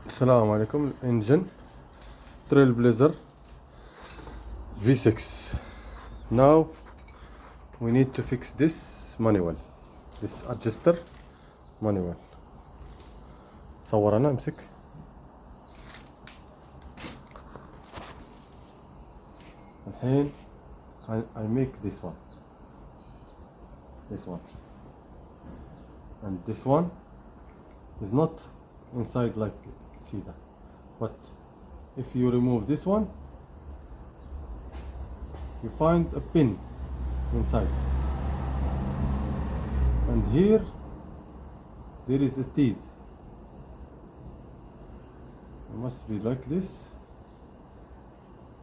Assalamu alaikum. Engine trailblazer V6. Now we need to fix this manual, this adjuster manual. صور أنا امسك. الحين I make this one, and this one is not inside like see that, but if you remove this one you find a pin inside, and here there is a teeth. It must be like this,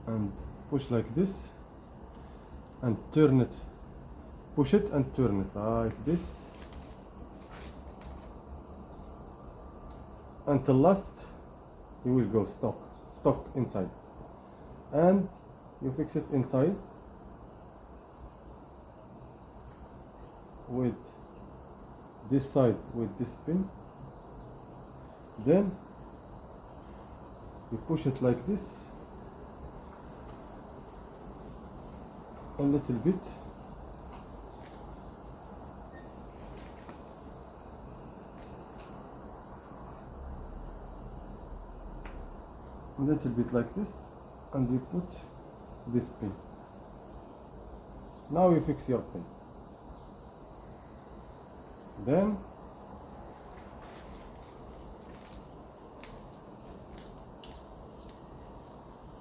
and push like this and turn it, push it and turn it like this until last you will go stock inside, and you fix it inside with this side with this pin. Then you push it like this a little bit, a little bit like this, and you put this pin. Now you fix your pin. Then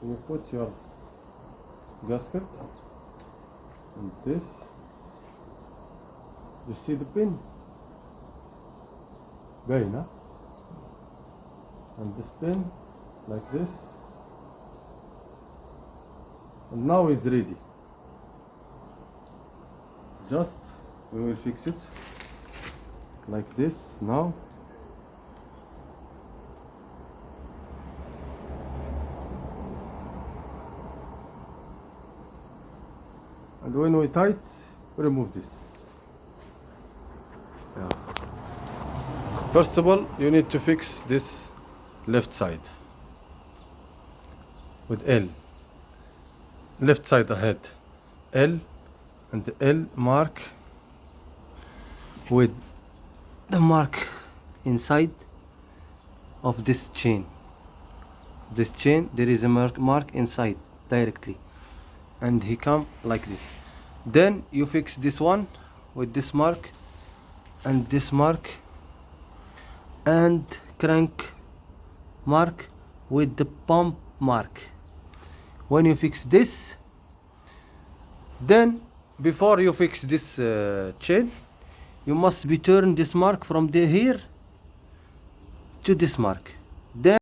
you put your gasket and this. You see the pin? باينة. And this pin like this, and now it's ready. Just we will fix it like this now. And when we tight, we remove this. Yeah. First of all, you need to fix this left side with L. Left side ahead, L, and the L mark with the mark inside of this chain. This chain, there is a mark inside directly, and he come like this. Then you fix this one with this mark and this mark and crank mark with the pump mark. When you fix this, then before you fix this chain, you must be turn this mark from here to this mark. Then